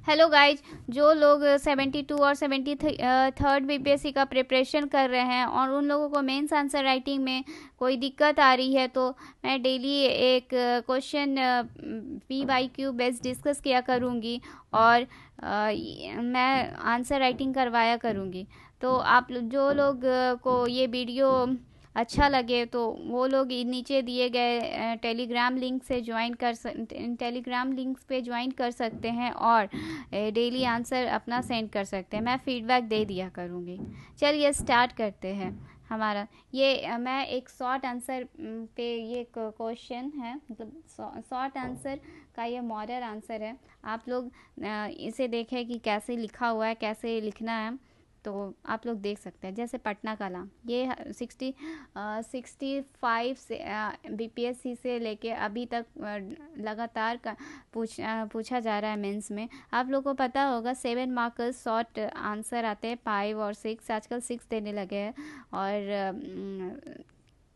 Hello guys, जो लोग 72 और 73rd बीपीएससी का प्रिपरेशन कर रहे हैं और उन लोगों को मेंस आंसर राइटिंग में कोई दिक्कत आ रही है, तो मैं डेली एक क्वेश्चन PYQ बेस्ड डिस्कस किया करूँगी और मैं आंसर राइटिंग करवाया करूँगी। तो आप जो लोग को ये वीडियो अच्छा लगे तो वो लोग नीचे दिए गए टेलीग्राम लिंक पे ज्वाइन कर सकते हैं और डेली आंसर अपना सेंड कर सकते हैं। मैं फीडबैक दे दिया करूँगी। चलिए स्टार्ट करते हैं हमारा ये मैं एक शॉर्ट आंसर पे ये क्वेश्चन है, मतलब शॉर्ट आंसर का ये मॉडल आंसर है। आप लोग इसे देखें कि कैसे लिखा हुआ है, कैसे लिखना है, तो आप लोग देख सकते हैं। जैसे पटना कला, ये 65 से बीपीएससी से लेके अभी तक लगातार पूछा जा रहा है मेंस में। आप लोग को पता होगा 7 मार्कर्स शॉर्ट आंसर आते हैं, 5 और 6, आजकल 6 देने लगे हैं और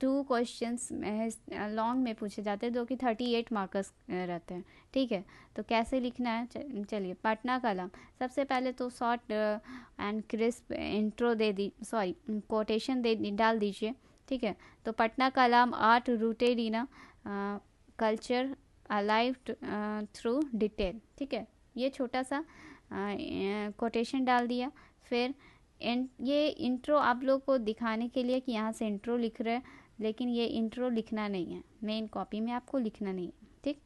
2 क्वेश्चंस लॉन्ग में पूछे जाते हैं, जो कि 38 मार्कर्स रहते हैं। ठीक है, तो कैसे लिखना है, चलिए। पटना कला, सबसे पहले तो short and crisp intro quotation डाल दीजिए। ठीक है, तो Patna Kalam art rooted in culture alive through detail. ठीक है, ये छोटा सा कोटेशन डाल दिया। फिर ये इंट्रो आप लोग को दिखाने के लिए कि यहाँ से इंट्रो लिख रहे हैं, लेकिन ये इंट्रो लिखना नहीं है, मेन कॉपी में आपको लिखना नहीं है। ठीक,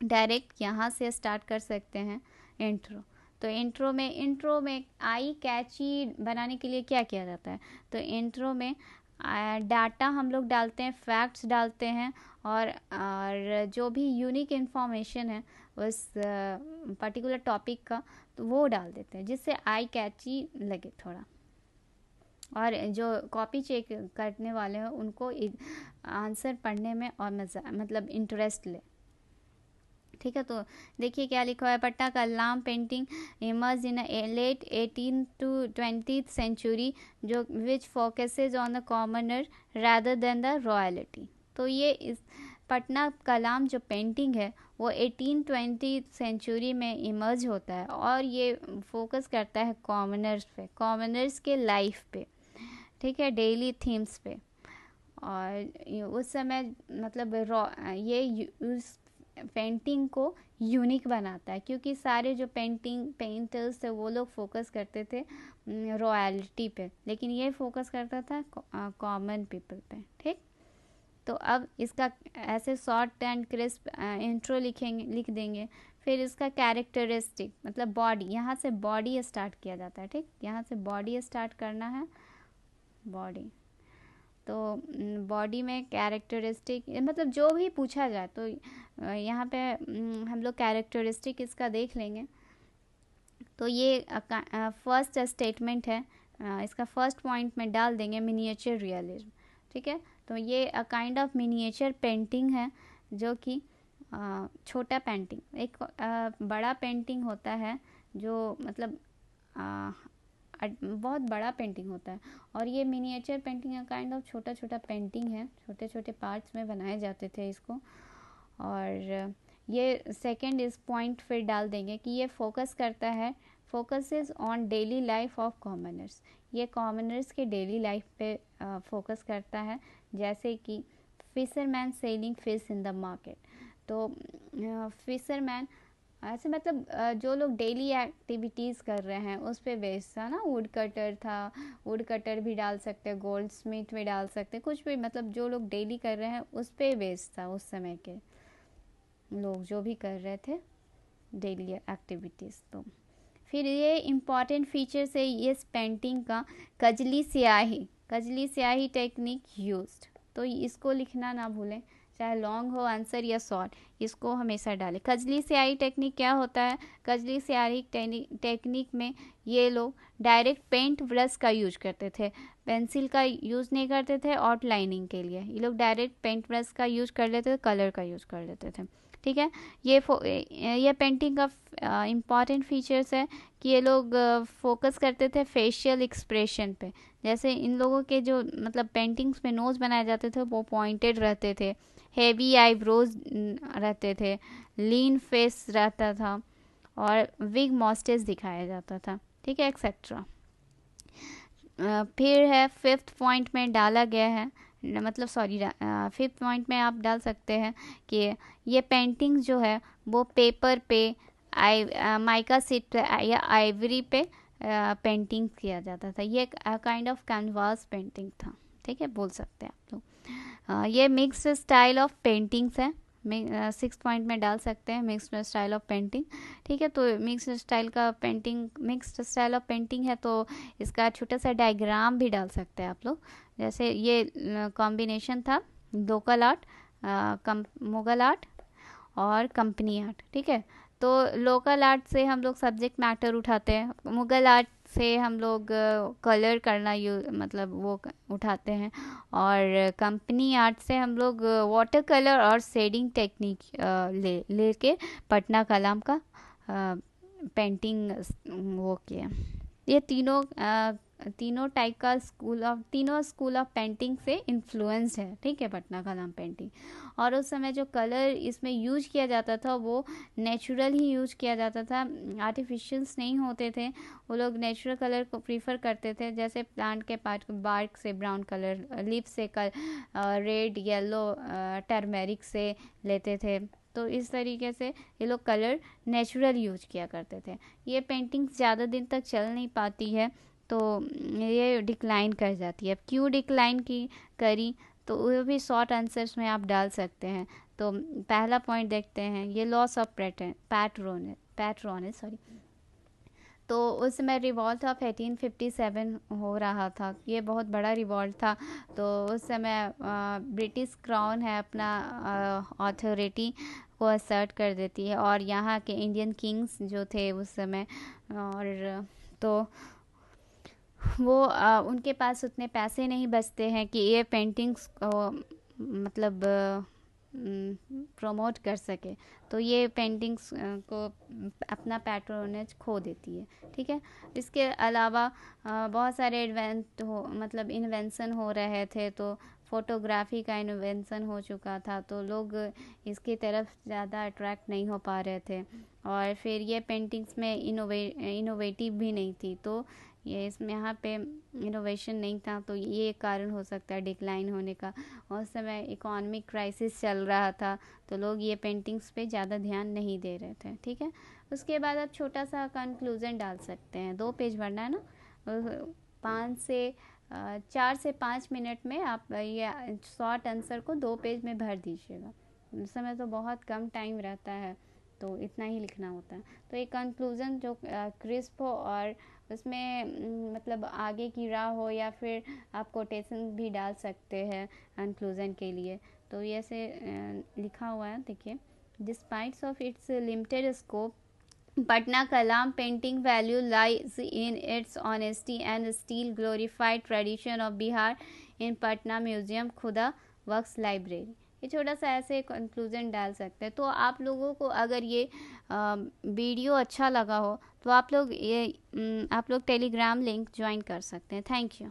डायरेक्ट यहाँ से स्टार्ट कर सकते हैं इंट्रो। तो इंट्रो में आई कैची बनाने के लिए क्या किया जाता है, तो इंट्रो में डाटा हम लोग डालते हैं, फैक्ट्स डालते हैं और जो भी यूनिक इन्फॉर्मेशन है उस पर्टिकुलर टॉपिक का, तो वो डाल देते हैं, जिससे आई कैची लगे थोड़ा, और जो कॉपी चेक करने वाले हैं उनको आंसर पढ़ने में और मज़ा, मतलब इंटरेस्ट ले। ठीक है, तो देखिए क्या लिखा हुआ है। Patna Kalam painting emerge in late 18th to 20th century जो which focuses on the commoner rather than the royalty. तो ये इस पटना कलाम जो पेंटिंग है वो 18th-20th सेंचुरी में इमर्ज होता है और ये फोकस करता है कॉमनर्स पे, कॉमनर्स के लाइफ पे। ठीक है, डेली थीम्स पे। और उस समय मतलब ये उस पेंटिंग को यूनिक बनाता है, क्योंकि सारे जो पेंटर्स थे वो लोग फोकस करते थे रॉयल्टी पे, लेकिन ये फोकस करता था कॉमन पीपल पे। ठीक, तो अब इसका ऐसे शॉर्ट एंड क्रिस्प इंट्रो लिख देंगे। फिर इसका कैरेक्टरिस्टिक, मतलब बॉडी, यहाँ से बॉडी स्टार्ट किया जाता है। ठीक, यहाँ से बॉडी स्टार्ट करना है, बॉडी। तो बॉडी में कैरेक्टरिस्टिक, मतलब जो भी पूछा जाए तो यहाँ पे हम लोग कैरेक्टरिस्टिक इसका देख लेंगे। तो ये फर्स्ट स्टेटमेंट है, इसका फर्स्ट पॉइंट में डाल देंगे मिनिएचर रियलिज्म। ठीक है, तो ये a kind of miniature painting है, जो कि छोटा पेंटिंग, एक बड़ा पेंटिंग होता है जो मतलब बहुत बड़ा पेंटिंग होता है, और ये मिनिएचर पेंटिंग का काइंड ऑफ छोटा छोटा पेंटिंग है, छोटे छोटे पार्ट्स में बनाए जाते थे इसको। और ये सेकंड इस पॉइंट फिर डाल देंगे कि ये फोकस करता है, focuses on daily life of commoners. ये कॉमनर्स के डेली लाइफ पे फोकस करता है, जैसे कि fisherman selling fish in the market. तो फिशरमैन ऐसे मतलब जो लोग डेली एक्टिविटीज़ कर रहे हैं उस पर बेस्ड था ना। वुड कटर था, वुड कटर भी डाल सकते हैं, गोल्ड स्मिथ भी डाल सकते हैं, कुछ भी, मतलब जो लोग डेली कर रहे हैं उस पर बेस्ड था उस समय के लोग जो भी कर रहे थे डेली एक्टिविटीज़। तो फिर ये इम्पॉर्टेंट फीचर्स है इस पेंटिंग का, कजली स्याही टेक्निक यूज्ड। तो इसको लिखना ना भूलें, चाहे लॉन्ग हो आंसर या शॉर्ट, इसको हमेशा डालें। कजली स्याही टेक्निक क्या होता है, कजली स्याही टेक्निक में ये लोग डायरेक्ट पेंट ब्रश का यूज करते थे, पेंसिल का यूज़ नहीं करते थे आउटलाइनिंग के लिए। ये लोग डायरेक्ट पेंट ब्रश का यूज कर लेते थे, कलर का यूज कर लेते थे। ठीक है, ये पेंटिंग का इम्पॉर्टेंट फीचर्स है कि ये लोग फोकस करते थे फेशियल एक्सप्रेशन पे। जैसे इन लोगों के जो मतलब पेंटिंग्स में नोज बनाए जाते थे वो पॉइंटेड रहते थे, हेवी आईब्रोज रहते थे, लीन फेस रहता था, और विग मॉस्टेज दिखाया जाता था, ठीक है, एक्सेट्रा। फिर है फिफ्थ पॉइंट में डाला गया है, मतलब सॉरी, फिफ्थ पॉइंट में आप डाल सकते हैं कि ये पेंटिंग जो है वो पेपर पे, माइका सीट पे या आइवरी पे पेंटिंग किया जाता था। ये काइंड ऑफ कैनवास पेंटिंग था, ठीक है, बोल सकते हैं आप लोग। ये मिक्स्ड स्टाइल ऑफ पेंटिंग्स है, सिक्स पॉइंट में डाल सकते हैं मिक्स्ड स्टाइल ऑफ पेंटिंग, ठीक है। तो मिक्स्ड स्टाइल ऑफ पेंटिंग है, तो इसका छोटा सा डायग्राम भी डाल सकते हैं आप लोग। जैसे ये कॉम्बिनेशन था लोकल आर्ट, मुगल आर्ट और कंपनी आर्ट, ठीक है। तो लोकल आर्ट से हम लोग सब्जेक्ट मैटर उठाते हैं, मुगल आर्ट से हम लोग कलर करना मतलब वो उठाते हैं, और कंपनी आर्ट से हम लोग वाटर कलर और शेडिंग टेक्निक लेके पटना कलाम का पेंटिंग वो किया। ये तीनों टाइप का तीनों स्कूल ऑफ पेंटिंग से इन्फ्लुएंस है, ठीक है, पटना कलाम पेंटिंग। और उस समय जो कलर इसमें यूज किया जाता था वो नेचुरल ही यूज किया जाता था, आर्टिफिशियल्स नहीं होते थे। वो लोग नेचुरल कलर को प्रीफर करते थे, जैसे प्लांट के बार्क से ब्राउन कलर, लीफ से रेड, येलो, टर्मेरिक से लेते थे। तो इस तरीके से ये लोग कलर नेचुरल यूज किया करते थे। ये पेंटिंग ज़्यादा दिन तक चल नहीं पाती है, तो ये डिक्लाइन कर जाती है। अब क्यों डिक्लाइन करी, तो वो भी शॉर्ट आंसर्स में आप डाल सकते हैं। तो पहला पॉइंट देखते हैं, ये लॉस ऑफ पैट्रोनेज सॉरी। तो उस समय रिवॉल्ट ऑफ 1857 हो रहा था, ये बहुत बड़ा रिवॉल्ट था। तो उस समय ब्रिटिश क्राउन है अपना अथॉरिटी को असर्ट कर देती है, और यहाँ के इंडियन किंग्स जो थे उस समय, और तो वो उनके पास उतने पैसे नहीं बचते हैं कि ये पेंटिंग्स को मतलब प्रमोट कर सके, तो ये पेंटिंग्स को अपना पैट्रोनेज खो देती है, ठीक है। इसके अलावा बहुत सारे इन्वेंशन हो रहे थे, तो फोटोग्राफी का इन्वेंशन हो चुका था, तो लोग इसकी तरफ ज़्यादा अट्रैक्ट नहीं हो पा रहे थे। और फिर ये पेंटिंग्स में इनोवेटिव भी नहीं थी, तो ये इसमें यहाँ पे इनोवेशन नहीं था, तो ये एक कारण हो सकता है डिक्लाइन होने का। उस समय इकोनॉमिक क्राइसिस चल रहा था, तो लोग ये पेंटिंग्स पे ज़्यादा ध्यान नहीं दे रहे थे, ठीक है। उसके बाद आप छोटा सा कंक्लूजन डाल सकते हैं, 2 पेज भरना है ना, 4 से 5 मिनट में आप ये शॉर्ट आंसर को 2 पेज में भर दीजिएगा। उस समय तो बहुत कम टाइम रहता है, तो इतना ही लिखना होता है। तो एक कंक्लूजन जो क्रिस्प हो और उसमें मतलब आगे की राह हो, या फिर आप कोटेशन भी डाल सकते हैं कंक्लूजन के लिए। तो ये ऐसे लिखा हुआ है, देखिए, despite of its limited scope, Patna Kalam painting value lies in its honesty and still glorified tradition of Bihar in Patna Museum खुदा वर्क्स लाइब्रेरी। ये छोटा सा ऐसे कंक्लूजन डाल सकते हैं। तो आप लोगों को अगर ये वीडियो अच्छा लगा हो, तो आप लोग टेलीग्राम लिंक ज्वाइन कर सकते हैं। Thank you.